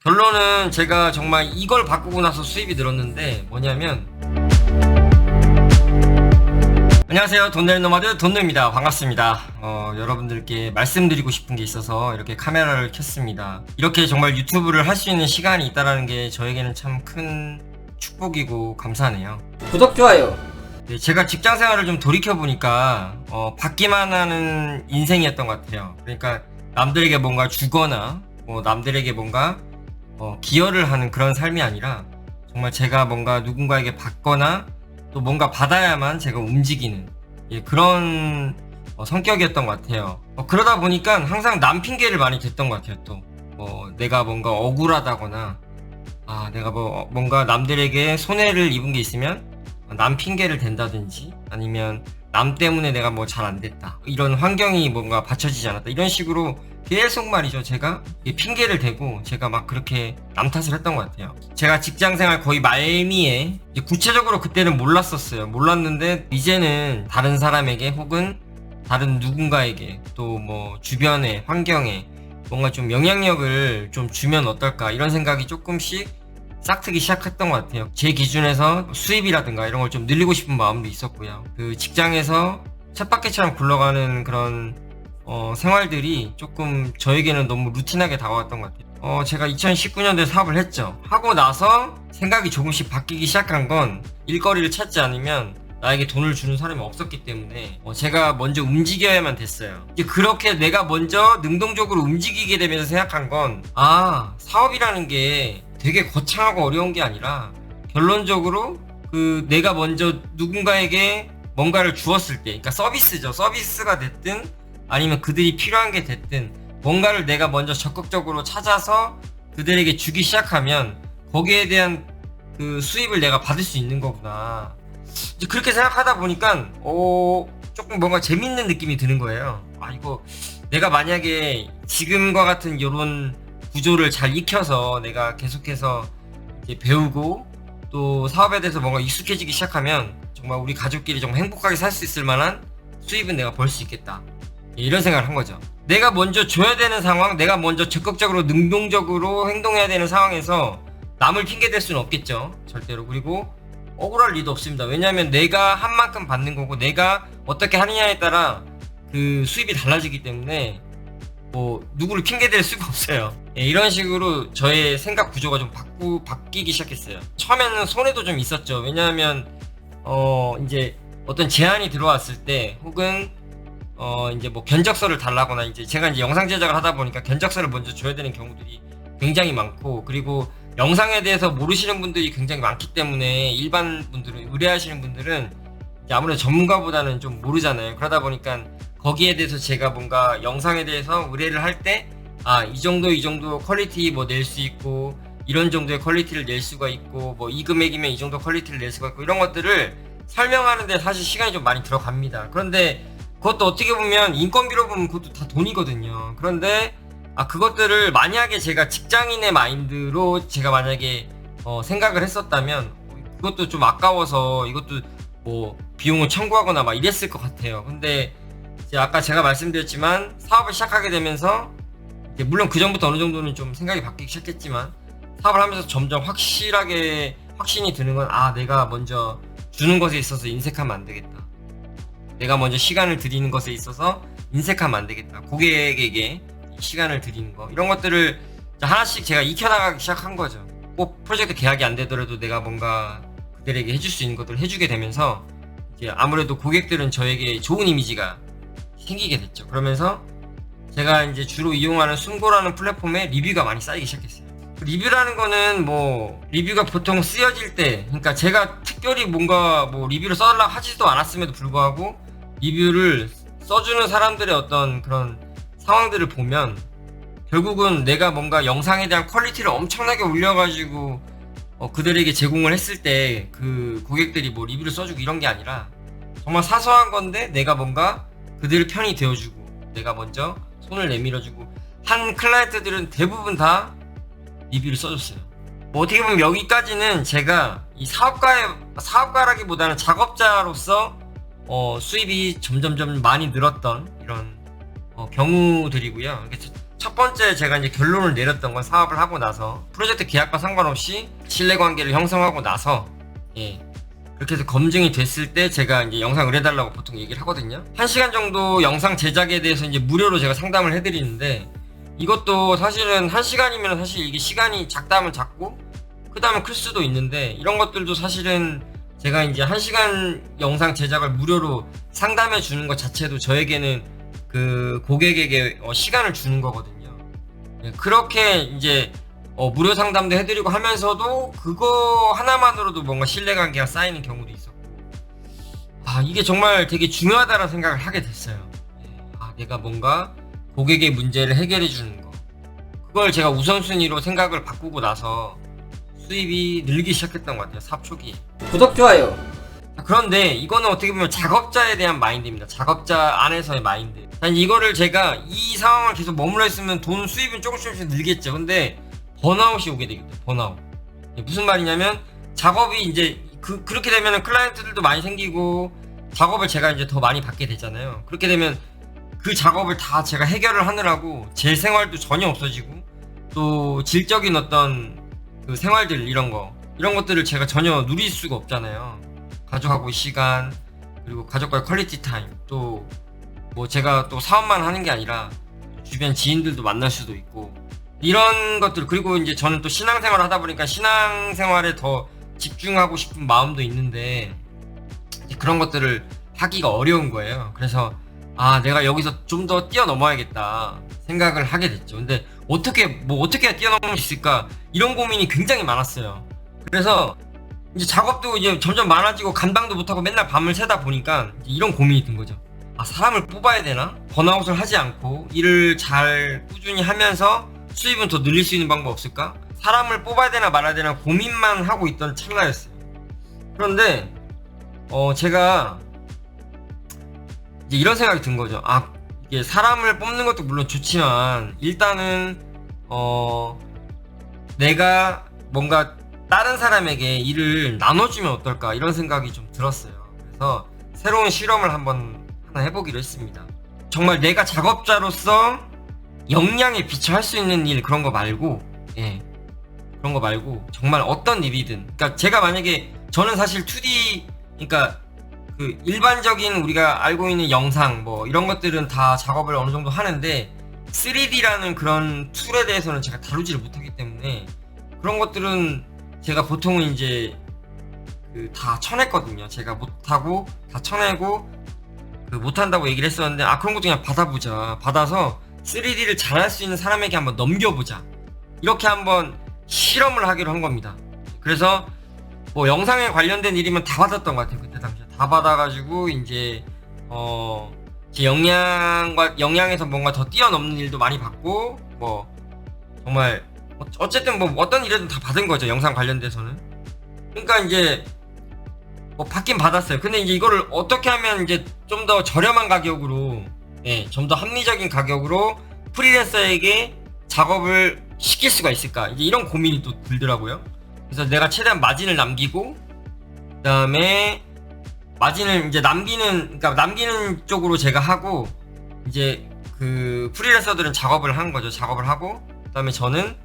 결론은 제가 정말 이걸 바꾸고 나서 수입이 늘었는데 뭐냐면, 안녕하세요. 돈낼 노마드 돈누입니다. 반갑습니다. 여러분들께 말씀드리고 싶은 게 있어서 이렇게 카메라를 켰습니다. 이렇게 정말 유튜브를 할 수 있는 시간이 있다는 게 저에게는 참 큰 축복이고 감사하네요. 구독, 좋아요. 네, 제가 직장 생활을 좀 돌이켜보니까 받기만 하는 인생이었던 것 같아요. 그러니까 남들에게 뭔가 주거나 남들에게 뭔가 기여를 하는 그런 삶이 아니라 정말 제가 뭔가 누군가에게 받거나 또 뭔가 받아야만 제가 움직이는 그런 성격이었던 것 같아요. 그러다 보니까 항상 남 핑계를 많이 댔던 것 같아요. 또 내가 뭔가 억울하다거나 내가 뭔가 남들에게 손해를 입은 게 있으면 남 핑계를 댄다든지, 아니면 남 때문에 내가 뭐 잘 안 됐다, 이런 환경이 뭔가 받쳐지지 않았다, 이런 식으로 계속 말이죠, 제가 핑계를 대고 제가 막 그렇게 남 탓을 했던 것 같아요. 제가 직장생활 거의 말미에 구체적으로 그때는 몰랐는데 이제는 다른 사람에게 혹은 다른 누군가에게 또 뭐 주변의 환경에 뭔가 좀 영향력을 좀 주면 어떨까, 이런 생각이 조금씩 싹트기 시작했던 것 같아요. 제 기준에서 수입이라든가 이런 걸 좀 늘리고 싶은 마음도 있었고요. 그 직장에서 쳇바퀴처럼 굴러가는 그런 생활들이 조금 저에게는 너무 루틴하게 다가왔던 것 같아요. 제가 2019년도에 사업을 했죠. 하고 나서 생각이 조금씩 바뀌기 시작한 건, 일거리를 찾지 않으면 나에게 돈을 주는 사람이 없었기 때문에 제가 먼저 움직여야만 됐어요. 이제 그렇게 내가 먼저 능동적으로 움직이게 되면서 생각한 건, 사업이라는 게 되게 거창하고 어려운 게 아니라 결론적으로 내가 먼저 누군가에게 뭔가를 주었을 때, 그러니까 서비스죠. 서비스가 됐든 아니면 그들이 필요한 게 됐든 뭔가를 내가 먼저 적극적으로 찾아서 그들에게 주기 시작하면 거기에 대한 그 수입을 내가 받을 수 있는 거구나. 이제 그렇게 생각하다 보니까 조금 뭔가 재밌는 느낌이 드는 거예요. 이거 내가 만약에 지금과 같은 이런 구조를 잘 익혀서 내가 계속해서 이제 배우고 또 사업에 대해서 뭔가 익숙해지기 시작하면 정말 우리 가족끼리 정말 행복하게 살 수 있을 만한 수입은 내가 벌 수 있겠다, 이런 생각을 한 거죠. 내가 먼저 줘야 되는 상황, 내가 먼저 적극적으로 능동적으로 행동해야 되는 상황에서 남을 핑계댈 수는 없겠죠, 절대로. 그리고 억울할 리도 없습니다. 왜냐하면 내가 한 만큼 받는 거고 내가 어떻게 하느냐에 따라 그 수입이 달라지기 때문에 누구를 핑계댈 수가 없어요. 이런 식으로 저의 생각 구조가 좀 바뀌기 시작했어요. 처음에는 손해도 좀 있었죠. 왜냐하면 이제 어떤 제안이 들어왔을 때, 혹은 이제 뭐 견적서를 달라거나, 이제 제가 이제 영상 제작을 하다 보니까 견적서를 먼저 줘야 되는 경우들이 굉장히 많고, 그리고 영상에 대해서 모르시는 분들이 굉장히 많기 때문에 일반 분들은, 의뢰하시는 분들은 이제 아무래도 전문가보다는 좀 모르잖아요. 그러다 보니까 거기에 대해서 제가 뭔가 영상에 대해서 의뢰를 할 때 이 정도 퀄리티 낼 수 있고, 이런 정도의 퀄리티를 낼 수가 있고, 이 금액이면 이 정도 퀄리티를 낼 수가 있고, 이런 것들을 설명하는데 사실 시간이 좀 많이 들어갑니다. 그런데 그것도 어떻게 보면 인건비로 보면 그것도 다 돈이거든요. 그런데 그것들을 만약에 제가 직장인의 마인드로 제가 만약에 생각을 했었다면 그것도 좀 아까워서 이것도 비용을 청구하거나 막 이랬을 것 같아요. 근데 이제 아까 제가 말씀드렸지만 사업을 시작하게 되면서, 물론 그 전부터 어느 정도는 좀 생각이 바뀌기 시작했지만, 사업을 하면서 점점 확신이 드는 건, 내가 먼저 주는 것에 있어서 인색하면 안 되겠다, 내가 먼저 시간을 들이는 것에 있어서 인색하면 안 되겠다, 고객에게 시간을 들이는 거, 이런 것들을 하나씩 제가 익혀나가기 시작한 거죠. 꼭 프로젝트 계약이 안 되더라도 내가 뭔가 그들에게 해줄 수 있는 것들을 해주게 되면서 이제 아무래도 고객들은 저에게 좋은 이미지가 생기게 됐죠. 그러면서 제가 이제 주로 이용하는 숨고라는 플랫폼에 리뷰가 많이 쌓이기 시작했어요. 리뷰라는 거는 리뷰가 보통 쓰여질 때, 그러니까 제가 특별히 뭔가 리뷰를 써달라고 하지도 않았음에도 불구하고 리뷰를 써주는 사람들의 어떤 그런 상황들을 보면, 결국은 내가 뭔가 영상에 대한 퀄리티를 엄청나게 올려가지고 그들에게 제공을 했을 때 그 고객들이 리뷰를 써주고 이런 게 아니라, 정말 사소한 건데 내가 뭔가 그들 편이 되어주고 내가 먼저 손을 내밀어주고 한 클라이언트들은 대부분 다 리뷰를 써줬어요. 어떻게 보면 여기까지는 제가 이 사업가라기보다는 작업자로서 수입이 점점점 많이 늘었던 이런 경우들이고요. 첫 번째 제가 이제 결론을 내렸던 건 사업을 하고 나서 프로젝트 계약과 상관없이 신뢰관계를 형성하고 나서 그렇게 해서 검증이 됐을 때 제가 이제 영상 의뢰해달라고 보통 얘기를 하거든요. 1시간 정도 영상 제작에 대해서 이제 무료로 제가 상담을 해드리는데, 이것도 사실은 1시간이면 사실 이게 시간이 작다 하면 작고 크다 하면 클 수도 있는데, 이런 것들도 사실은 제가 이제 1시간 영상 제작을 무료로 상담해 주는 것 자체도 저에게는 그 고객에게 시간을 주는 거거든요. 그렇게 이제 무료 상담도 해드리고 하면서도 그거 하나만으로도 뭔가 신뢰관계가 쌓이는 경우도 있었고, 이게 정말 되게 중요하다는 생각을 하게 됐어요. 내가 뭔가 고객의 문제를 해결해 주는 거, 그걸 제가 우선순위로 생각을 바꾸고 나서 수입이 늘기 시작했던 것 같아요. 사업 초기. 구독, 좋아요. 그런데 이거는 어떻게 보면 작업자에 대한 마인드입니다. 작업자 안에서의 마인드. 이거를 제가 이 상황을 계속 머물러 있으면 돈 수입은 조금씩 늘겠죠. 근데 번아웃이 오게 되겠다. 번아웃. 무슨 말이냐면, 작업이 이제 그렇게 되면 클라이언트들도 많이 생기고 작업을 제가 이제 더 많이 받게 되잖아요. 그렇게 되면 그 작업을 다 제가 해결을 하느라고 제 생활도 전혀 없어지고, 또 질적인 어떤 그 생활들, 이런 것들을 제가 전혀 누릴 수가 없잖아요. 가족하고 시간, 그리고 가족과의 퀄리티 타임, 또 뭐 제가 또 사업만 하는 게 아니라 주변 지인들도 만날 수도 있고, 이런 것들. 그리고 이제 저는 또 신앙생활 하다 보니까 신앙생활에 더 집중하고 싶은 마음도 있는데, 그런 것들을 하기가 어려운 거예요. 그래서 내가 여기서 좀 더 뛰어넘어야겠다 생각을 하게 됐죠. 근데 어떻게 해야 뛰어넘을 수 있을까, 이런 고민이 굉장히 많았어요. 그래서 이제 작업도 이제 점점 많아지고 감당도 못하고 맨날 밤을 새다 보니까 이런 고민이 든 거죠. 사람을 뽑아야 되나? 번아웃을 하지 않고 일을 잘 꾸준히 하면서 수입은 더 늘릴 수 있는 방법 없을까? 사람을 뽑아야 되나 말아야 되나 고민만 하고 있던 찰나였어요. 그런데 제가 이제 이런 생각이 든 거죠. 이게 사람을 뽑는 것도 물론 좋지만, 일단은 내가 뭔가 다른 사람에게 일을 나눠주면 어떨까, 이런 생각이 좀 들었어요. 그래서 새로운 실험을 하나 해보기로 했습니다. 정말 내가 작업자로서 역량에 비춰 할 수 있는 일, 그런 거 말고 정말 어떤 일이든, 그러니까 제가 만약에, 저는 사실 2D, 그러니까 그 일반적인 우리가 알고 있는 영상 뭐 이런 것들은 다 작업을 어느 정도 하는데, 3D라는 그런 툴에 대해서는 제가 다루지를 못하기 때문에 그런 것들은 제가 보통은 이제 다 쳐냈거든요. 제가 못하고 다 쳐내고, 못한다고 얘기를 했었는데, 그런 것도 그냥 받아보자. 받아서 3D를 잘할 수 있는 사람에게 한번 넘겨보자. 이렇게 한번 실험을 하기로 한 겁니다. 그래서 뭐 영상에 관련된 일이면 다 받았던 것 같아요. 그때 당시에 다 받아가지고 이제 제 역량에서 뭔가 더 뛰어넘는 일도 많이 받고, 뭐 정말 어쨌든 뭐 어떤 일이든 다 받은 거죠. 영상 관련돼서는. 그러니까 이제 뭐 받긴 받았어요. 근데 이제 이거를 어떻게 하면 이제 좀 더 저렴한 가격으로, 좀 더 합리적인 가격으로 프리랜서에게 작업을 시킬 수가 있을까, 이제 이런 고민이 또 들더라고요. 그래서 내가 최대한 마진을 남기고, 그 다음에 마진을 이제 남기는 쪽으로 제가 하고, 이제 그 프리랜서들은 작업을 하는 거죠. 작업을 하고, 그 다음에 저는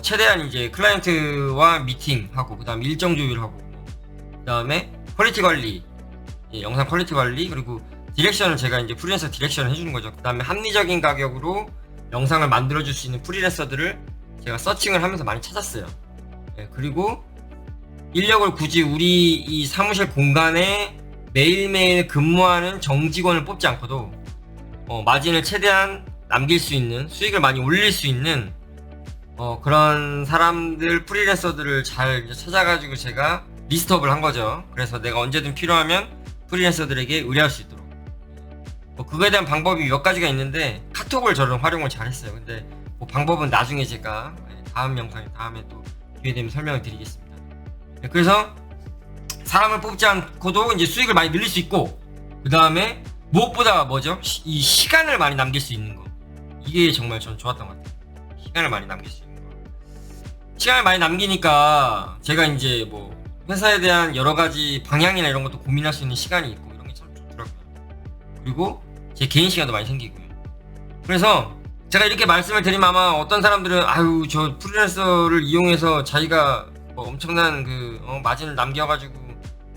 최대한 이제 클라이언트와 미팅하고, 그 다음에 일정 조율하고, 그 다음에 퀄리티 관리, 영상 퀄리티 관리, 그리고 디렉션을 제가 이제 프리랜서 디렉션을 해주는 거죠. 그 다음에 합리적인 가격으로 영상을 만들어줄 수 있는 프리랜서들을 제가 서칭을 하면서 많이 찾았어요. 그리고 인력을 굳이 우리 이 사무실 공간에 매일매일 근무하는 정직원을 뽑지 않고도 마진을 최대한 남길 수 있는, 수익을 많이 올릴 수 있는 그런 사람들, 프리랜서들을 잘 이제 찾아가지고 제가 리스트업을 한 거죠. 그래서 내가 언제든 필요하면 프리랜서들에게 의뢰할 수 있도록. 그거에 대한 방법이 몇 가지가 있는데, 카톡을 저는 활용을 잘 했어요. 근데 방법은 나중에 제가 다음 영상에, 다음에 또 기회 되면 설명을 드리겠습니다. 그래서 사람을 뽑지 않고도 이제 수익을 많이 늘릴 수 있고, 그 다음에 무엇보다 뭐죠? 이 시간을 많이 남길 수 있는 거. 이게 정말 저는 좋았던 것 같아요. 시간을 많이 남길 수 있는 거. 시간을 많이 남기니까 제가 이제 뭐 회사에 대한 여러 가지 방향이나 이런 것도 고민할 수 있는 시간이 있고, 이런 게 참 좋더라고요. 그리고 제 개인 시간도 많이 생기고요. 그래서 제가 이렇게 말씀을 드리면 아마 어떤 사람들은 아유 저 프리랜서를 이용해서 자기가 뭐 엄청난 그 마진을 남겨가지고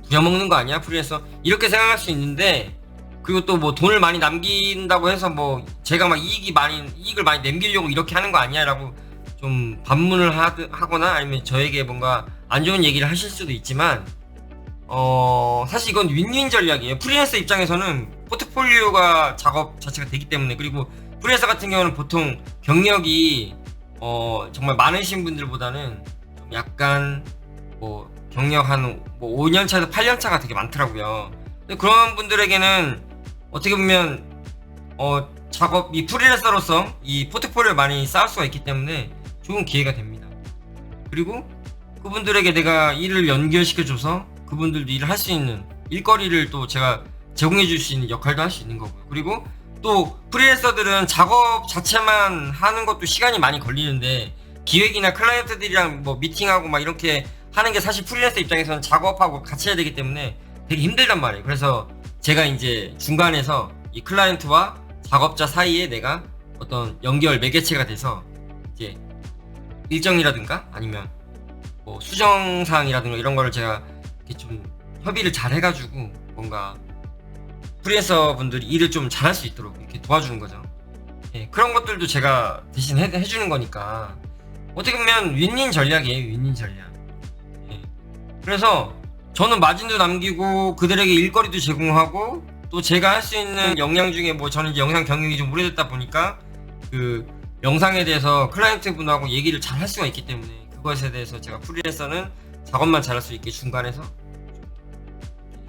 부려먹는 거 아니야 프리랜서 이렇게 생각할 수 있는데, 그리고 또 뭐 돈을 많이 남긴다고 해서 뭐 제가 막 이익을 많이 남기려고 이렇게 하는 거 아니야 라고 좀 반문을 하거나 아니면 저에게 뭔가 안 좋은 얘기를 하실 수도 있지만, 사실 이건 윈윈 전략이에요. 프리랜서 입장에서는 포트폴리오가 작업 자체가 되기 때문에, 그리고 프리랜서 같은 경우는 보통 경력이 정말 많으신 분들보다는 좀 약간 뭐 경력 한 뭐 5년차에서 8년차가 되게 많더라고요. 근데 그런 분들에게는 어떻게 보면 이 프리랜서로서 이 포트폴리오를 많이 쌓을 수가 있기 때문에 좋은 기회가 됩니다. 그리고 그분들에게 내가 일을 연결시켜줘서 그분들도 일을 할 수 있는 일거리를 또 제가 제공해 줄 수 있는 역할도 할 수 있는 거고요. 그리고 또 프리랜서들은 작업 자체만 하는 것도 시간이 많이 걸리는데, 기획이나 클라이언트들이랑 뭐 미팅하고 막 이렇게 하는 게 사실 프리랜서 입장에서는 작업하고 같이 해야 되기 때문에 되게 힘들단 말이에요. 그래서 제가 이제 중간에서 이 클라이언트와 작업자 사이에 내가 어떤 연결 매개체가 돼서 이제 일정이라든가 아니면 뭐 수정사항이라든가 이런 거를 제가 이렇게 좀 협의를 잘 해가지고 뭔가 프리랜서 분들이 일을 좀 잘할 수 있도록 이렇게 도와주는 거죠. 예, 그런 것들도 제가 대신 해주는 거니까 어떻게 보면 윈윈 전략이에요. 윈윈 전략. 예. 그래서 저는 마진도 남기고 그들에게 일거리도 제공하고, 또 제가 할 수 있는 역량 중에 뭐 저는 이제 영상 경력이 좀 오래됐다 보니까 그 영상에 대해서 클라이언트 분하고 얘기를 잘 할 수가 있기 때문에, 그것에 대해서 제가 프리랜서는 작업만 잘할 수 있게 중간에서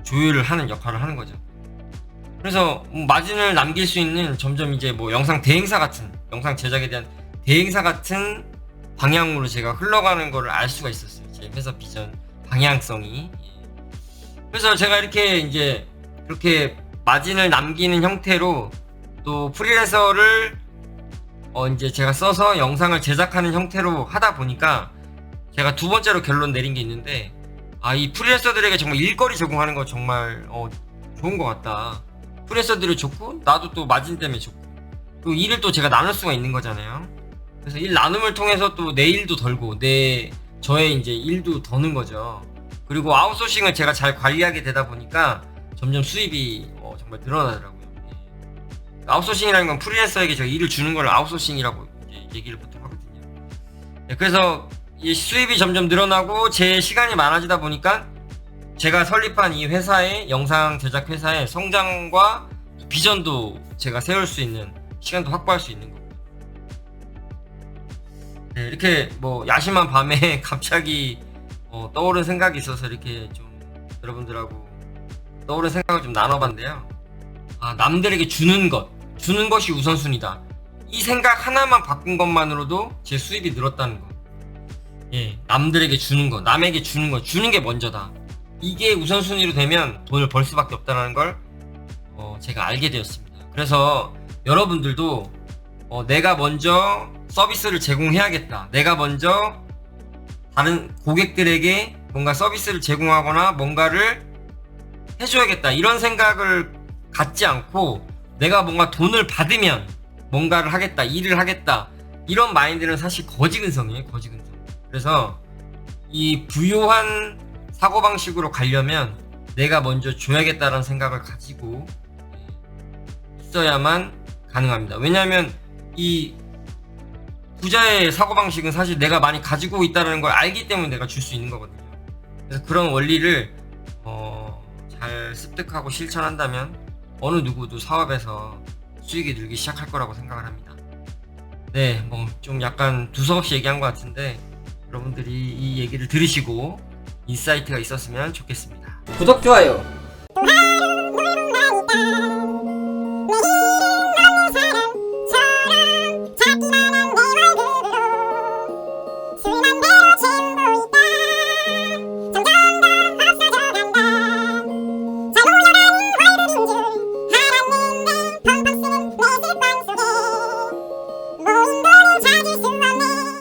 조율을 하는 역할을 하는 거죠. 그래서 마진을 남길 수 있는 점점 이제 뭐 영상 대행사 같은, 영상 제작에 대한 대행사 같은 방향으로 제가 흘러가는 거를 알 수가 있었어요. 제 회사 비전 방향성이. 그래서 제가 이렇게 이제 그렇게 마진을 남기는 형태로 또 프리랜서를 이제 제가 써서 영상을 제작하는 형태로 하다 보니까 제가 두 번째로 결론 내린 게 있는데, 이 프리랜서들에게 정말 일거리 제공하는 거 정말 좋은 것 같다. 프리랜서들이 좋고 나도 또 마진 때문에 좋고, 또 일을 또 제가 나눌 수가 있는 거잖아요. 그래서 일 나눔을 통해서 또 내 일도 덜고 저의 이제 일도 더는 거죠. 그리고 아웃소싱을 제가 잘 관리하게 되다 보니까 점점 수입이 정말 늘어나더라고요. 아웃소싱이라는 건 프리랜서에게 제가 일을 주는 걸 아웃소싱이라고 이제 얘기를 보통 하거든요. 그래서 이 수입이 점점 늘어나고 제 시간이 많아지다 보니까 제가 설립한 이 회사의 영상 제작 회사의 성장과 비전도 제가 세울 수 있는 시간도 확보할 수 있는 거고. 네, 이렇게 뭐 야심한 밤에 갑자기 떠오른 생각이 있어서 이렇게 좀 여러분들하고 떠오른 생각을 좀 나눠봤는데요. 남들에게 주는 것이 우선순위다. 이 생각 하나만 바꾼 것만으로도 제 수입이 늘었다는 거. 예, 남들에게 주는 것, 남에게 주는 게 먼저다. 이게 우선순위로 되면 돈을 벌 수밖에 없다는 걸 제가 알게 되었습니다. 그래서 여러분들도 내가 먼저 서비스를 제공해야겠다. 내가 먼저 다른 고객들에게 뭔가 서비스를 제공하거나 뭔가를 해줘야겠다. 이런 생각을 갖지 않고 내가 뭔가 돈을 받으면 뭔가를 하겠다. 일을 하겠다. 이런 마인드는 사실 거지근성이에요. 거지근성. 그래서 이 부유한 사고방식으로 가려면 내가 먼저 줘야겠다는 생각을 가지고 있어야만 가능합니다. 왜냐하면 이 부자의 사고방식은 사실 내가 많이 가지고 있다는 걸 알기 때문에 내가 줄 수 있는 거거든요. 그래서 그런 원리를 잘 습득하고 실천한다면 어느 누구도 사업에서 수익이 늘기 시작할 거라고 생각을 합니다. 네, 뭐 좀 약간 두서없이 얘기한 것 같은데 여러분들이 이 얘기를 들으시고 인사이트가 있었으면 좋겠습니다. 구독, 좋아요